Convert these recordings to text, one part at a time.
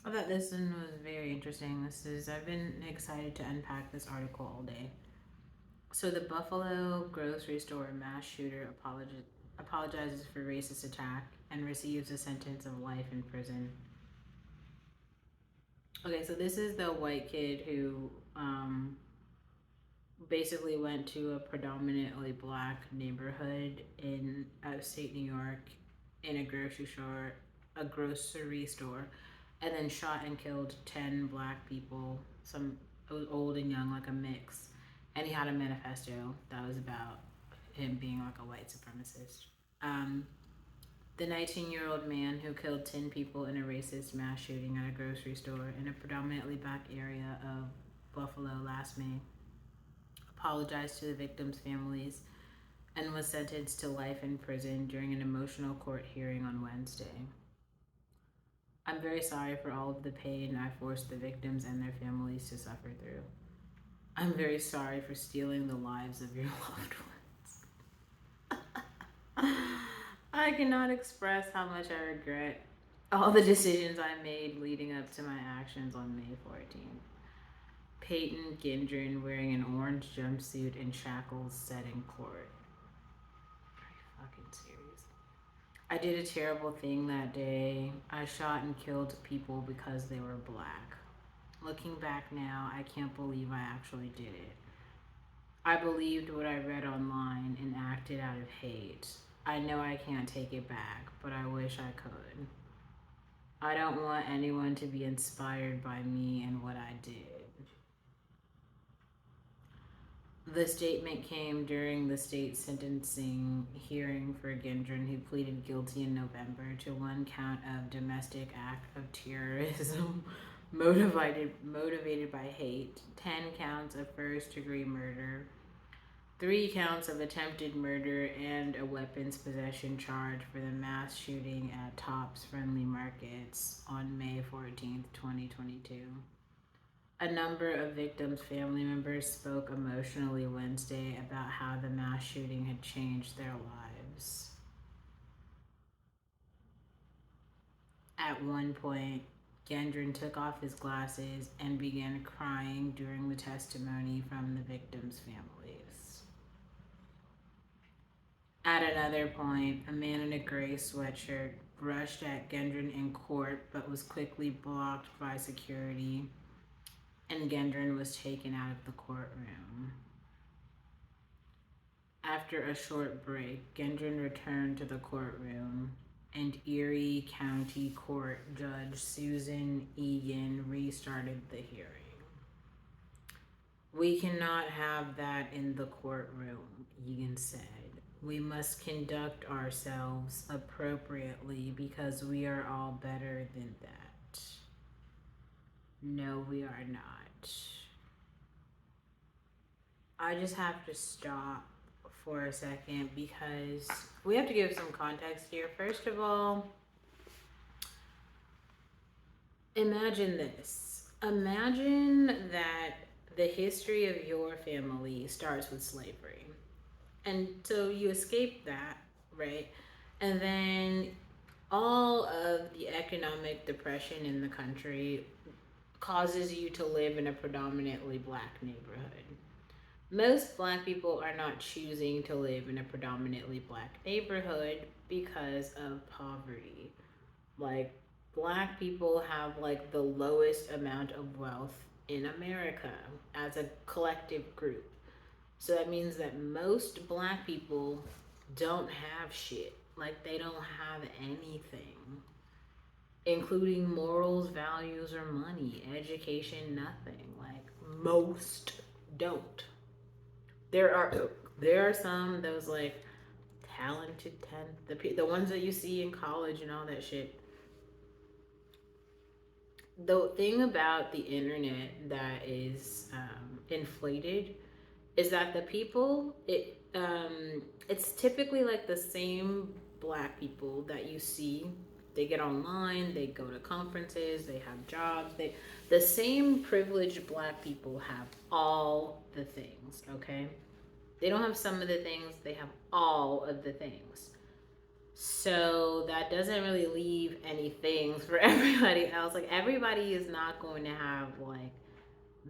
I thought this one was very interesting. I've been excited to unpack this article all day. So, the Buffalo grocery store mass shooter apologizes for racist attack and receives a sentence of life in prison. Okay, so this is the white kid who basically went to a predominantly black neighborhood in upstate New York in a grocery store, and then shot and killed 10 black people, some old and young, like a mix. And he had a manifesto that was about him being like a white supremacist. Um, the 19-year-old man who killed 10 people in a racist mass shooting at a grocery store in a predominantly black area of Buffalo last May apologized to the victims' families and was sentenced to life in prison during an emotional court hearing on Wednesday. I'm very sorry for all of the pain I forced the victims and their families to suffer through. I'm very sorry for stealing the lives of your loved ones. I cannot express how much I regret all the decisions I made leading up to my actions on May 14th. Peyton Gendron wearing an orange jumpsuit and shackles said in court. Are you fucking serious? I did a terrible thing that day. I shot and killed people because they were black. Looking back now, I can't believe I actually did it. I believed what I read online and acted out of hate. I know I can't take it back, but I wish I could. I don't want anyone to be inspired by me and what I did. The statement came during the state sentencing hearing for Gendron, who pleaded guilty in November to one count of domestic act of terrorism motivated by hate, 10 counts of first degree murder, 3 counts of attempted murder, and a weapons possession charge for the mass shooting at Tops Friendly Markets on May 14th, 2022. A number of victims' family members spoke emotionally Wednesday about how the mass shooting had changed their lives. At one point, Gendron took off his glasses and began crying during the testimony from the victims' families. At another point, a man in a gray sweatshirt rushed at Gendron in court but was quickly blocked by security, and Gendron was taken out of the courtroom. After a short break, Gendron returned to the courtroom, and Erie County Court Judge Susan Egan restarted the hearing. We cannot have that in the courtroom, Egan said. We must conduct ourselves appropriately because we are all better than that. No, we are not. I just have to stop for a second because we have to give some context here. First of all, imagine this. Imagine that the history of your family starts with slavery. And so you escape that, right? And then all of the economic depression in the country causes you to live in a predominantly black neighborhood. Most black people are not choosing to live in a predominantly black neighborhood because of poverty. Like, black people have like the lowest amount of wealth in America as a collective group. So that means that most black people don't have shit. Like, they don't have anything, including morals, values, or money, education, nothing. Like, most don't. There are there are some those like talented the ones that you see in college and all that shit. The thing about the internet that is inflated is that the people it's typically like the same black people that you see. They get online, they go to conferences, they have jobs, the same privileged black people have all the things, okay? They don't have some of the things, they have all of the things. So that doesn't really leave any things for everybody else. Like everybody is not going to have like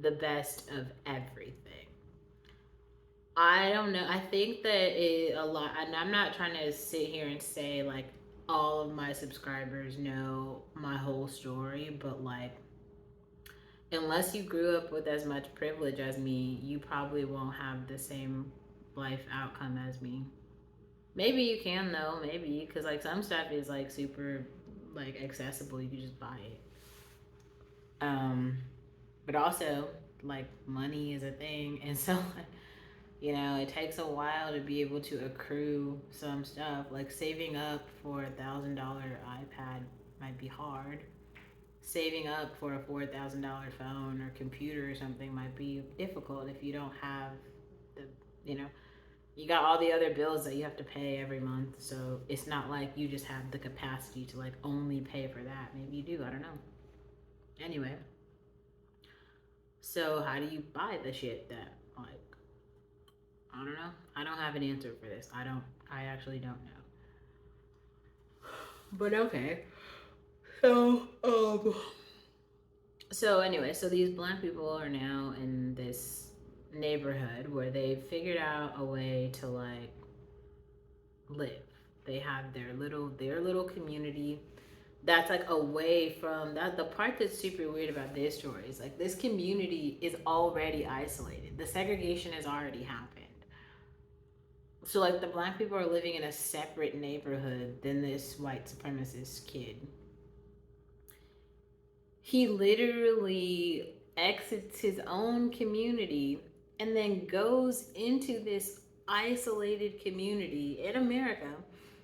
the best of everything. I don't know. I think that a lot, and I'm not trying to sit here and say like all of my subscribers know my whole story, but like unless you grew up with as much privilege as me, you probably won't have the same life outcome as me. Maybe you can though, maybe because like some stuff is like super like accessible. You can just buy it. Um, but also like money is a thing, and so you know it takes a while to be able to accrue some stuff. Like saving up for $1,000 iPad might be hard. Saving up for a $4,000 phone or computer or something might be difficult if you don't have the, you know, you got all the other bills that you have to pay every month. So it's not like you just have the capacity to like only pay for that. Maybe you do. I don't know. Anyway, so how do you buy the shit that like I don't know. I don't have an answer for this. I don't. I actually don't know. But okay. So So anyway, so these black people are now in this neighborhood where they've figured out a way to like live. They have their little community that's like away from that. The part that's super weird about this story is like this community is already isolated. The segregation has already happened. So like the black people are living in a separate neighborhood than this white supremacist kid. He literally exits his own community and then goes into this isolated community in America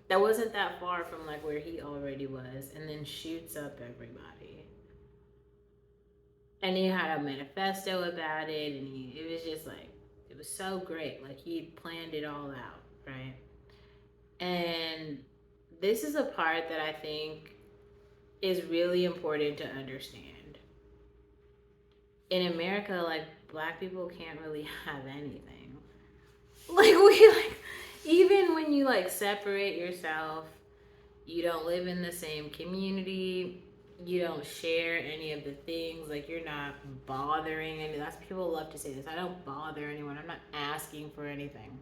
that wasn't that far from like where he already was and then shoots up everybody. And he had a manifesto about it and it was just like it was so great. Like he planned it all out, right? And this is a part that I think is really important to understand. In America, like black people can't really have anything. Like we like even when you like separate yourself, you don't live in the same community, you don't share any of the things, like you're not bothering any that's people love to say this. I don't bother anyone. I'm not asking for anything.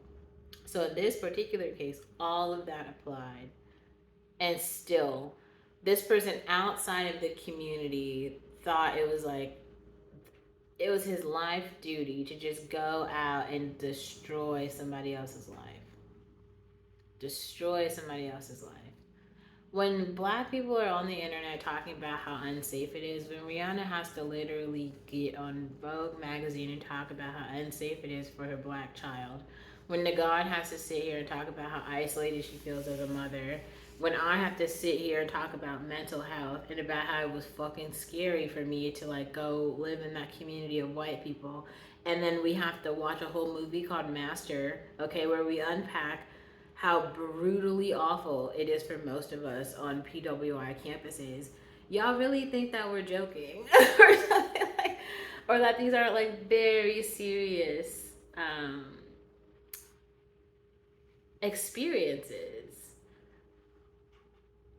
So in this particular case, all of that applied. And still, this person outside of the community thought it was like it was his life duty to just go out and destroy somebody else's life. Destroy somebody else's life. When black people are on the internet talking about how unsafe it is, when Rihanna has to literally get on Vogue magazine and talk about how unsafe it is for her black child, when Nagard has to sit here and talk about how isolated she feels as a mother, when I have to sit here and talk about mental health and about how it was fucking scary for me to like go live in that community of white people, and then we have to watch a whole movie called Master, okay, where we unpack how brutally awful it is for most of us on PWI campuses. Y'all really think that we're joking or something like, or that these are like very serious experiences?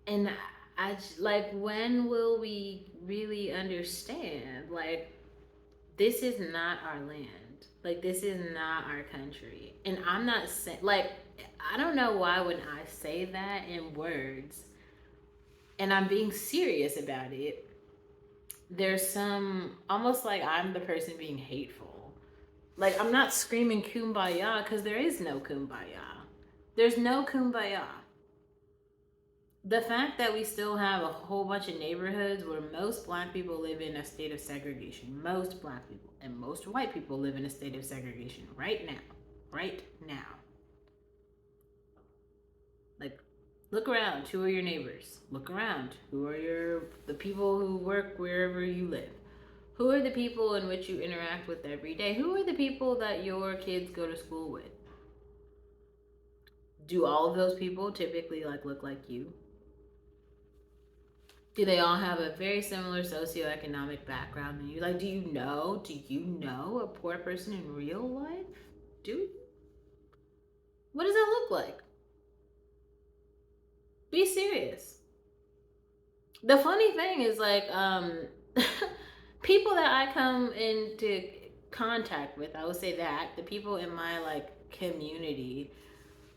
And I like when will we really understand like this is not our land. Like this is not our country. And I'm not saying like I don't know why when I say that in words and I'm being serious about it, there's some almost like I'm the person being hateful. Like I'm not screaming kumbaya because there is no kumbaya. There's no kumbaya. The fact that we still have a whole bunch of neighborhoods where most black people live in a state of segregation, most black people and most white people live in a state of segregation right now. Right now. Like, look around. Who are your neighbors? Look around. Who are the people who work wherever you live? Who are the people in which you interact with every day? Who are the people that your kids go to school with? Do all of those people typically like look like you? Do they all have a very similar socioeconomic background than you? Like, do you know a poor person in real life? Do you? What does that look like? Be serious. The funny thing is, like, people that I come into contact with, I would say that the people in my like community,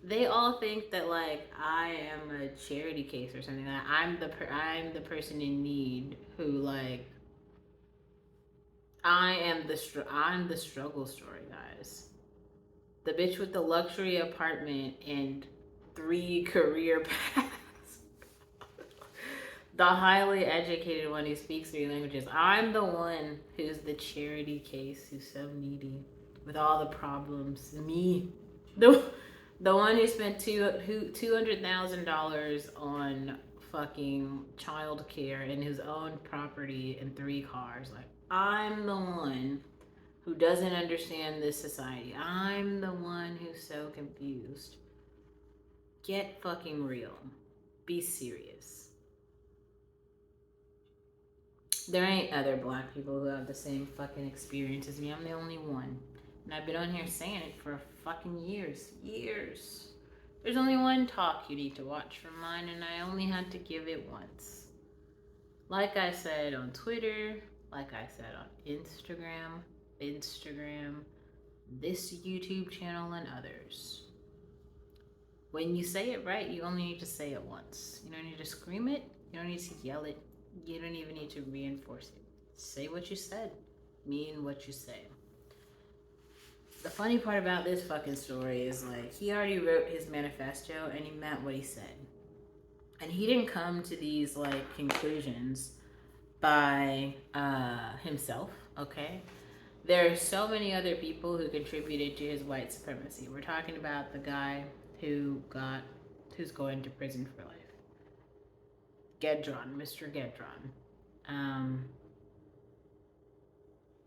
they all think that like I am a charity case or something. That I'm the person in need who like I'm the struggle story, guys. The bitch with the luxury apartment and 3 career paths. The highly educated one who speaks 3 languages. I'm the one who's the charity case, who's so needy with all the problems. Me, the the one who spent $200,000 on fucking childcare and his own property and 3 cars. Like, I'm the one who doesn't understand this society. I'm the one who's so confused. Get fucking real. Be serious. There ain't other black people who have the same fucking experience as me. I'm the only one. And I've been on here saying it for fucking years. Years. There's only one talk you need to watch from mine, and I only had to give it once. Like I said on Twitter, like I said on Instagram, this YouTube channel, and others. When you say it right, you only need to say it once. You don't need to scream it. You don't need to yell it. You don't even need to reinforce it. Say what you said. Mean what you say. The funny part about this fucking story is like he already wrote his manifesto and he meant what he said. And he didn't come to these like conclusions by himself, okay? There are so many other people who contributed to his white supremacy. We're talking about the guy who's going to prison for life. Gedron, Mr. Gedron.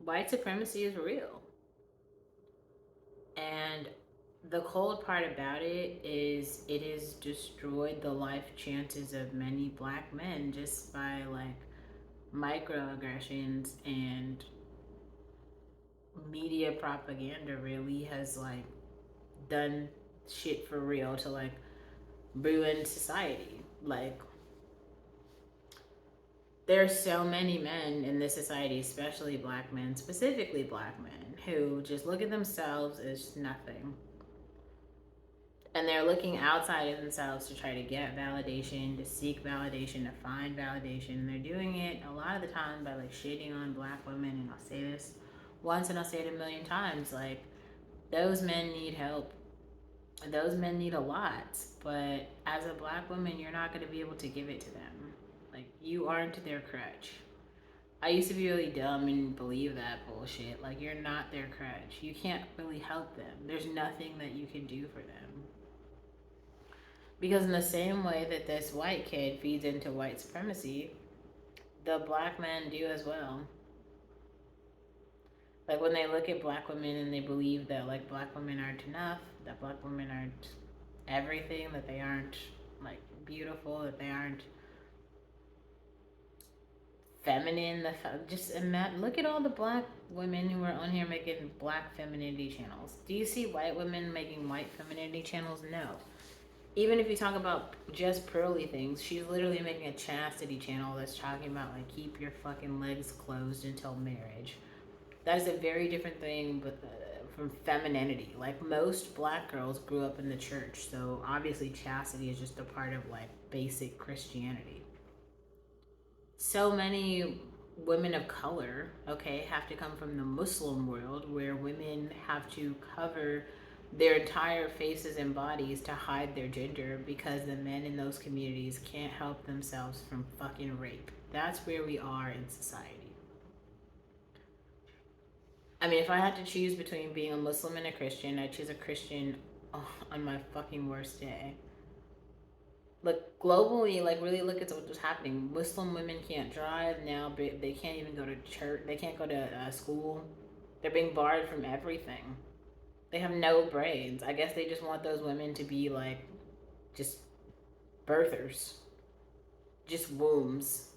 White supremacy is real. And the cold part about it is it has destroyed the life chances of many black men just by like microaggressions, and media propaganda really has like done shit for real to like ruin society. Like, there's so many men in this society, especially black men, specifically black men, who just look at themselves as nothing. And they're looking outside of themselves to try to get validation, to seek validation, to find validation. And they're doing it a lot of the time by like shitting on black women. And I'll say this once and I'll say it a million times. Like, those men need help. Those men need a lot. But as a black woman, you're not going to be able to give it to them. Like, you aren't their crutch. I used to be really dumb and believe that bullshit. Like, you're not their crutch. You can't really help them. There's nothing that you can do for them. Because in the same way that this white kid feeds into white supremacy, the black men do as well. Like, when they look at black women and they believe that like black women aren't enough, that black women aren't everything, that they aren't like beautiful, that they aren't feminine. Just imagine, look at all the black women who are on here making black femininity channels. Do you see white women making white femininity channels? No. Even if you talk about just Pearly things, she's literally making a chastity channel that's talking about like keep your fucking legs closed until marriage. That is a very different thing from femininity. Like, most black girls grew up in the church, so obviously chastity is just a part of like basic Christianity. So many women of color, okay, have to come from the Muslim world where women have to cover their entire faces and bodies to hide their gender because the men in those communities can't help themselves from fucking rape. That's where we are in society. I mean, if I had to choose between being a Muslim and a Christian, I'd choose a Christian on my fucking worst day. Look, globally, like, really look at what's happening. Muslim women can't drive now, but they can't even go to church. They can't go to school. They're being barred from everything. They have no brains. I guess they just want those women to be like just birthers, just wombs.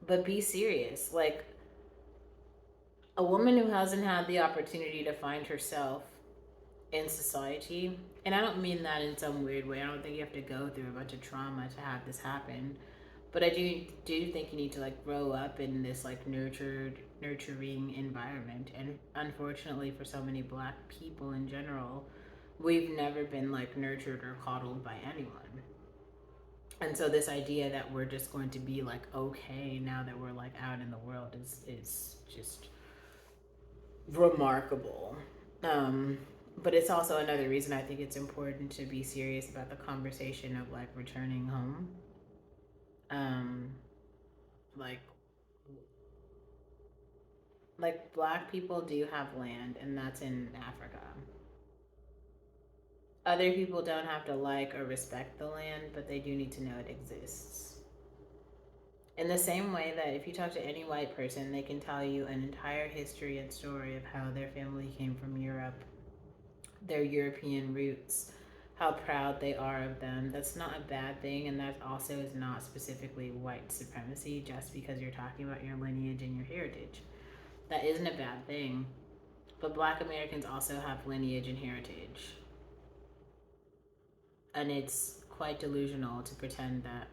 But be serious. Like, a woman who hasn't had the opportunity to find herself in society. And I don't mean that in some weird way. I don't think you have to go through a bunch of trauma to have this happen. But I do think you need to like grow up in this like nurturing environment. And unfortunately for so many black people in general, we've never been like nurtured or coddled by anyone. And so this idea that we're just going to be like okay now that we're like out in the world is just remarkable. Um, but it's also another reason I think it's important to be serious about the conversation of like returning home. Um, like black people do have land, and that's in Africa. Other people don't have to like or respect the land, but they do need to know it exists. In the same way that if you talk to any white person, they can tell you an entire history and story of how their family came from Europe, their European roots, how proud they are of them. That's not a bad thing, and that also is not specifically white supremacy just because you're talking about your lineage and your heritage. That isn't a bad thing. But black Americans also have lineage and heritage. And it's quite delusional to pretend that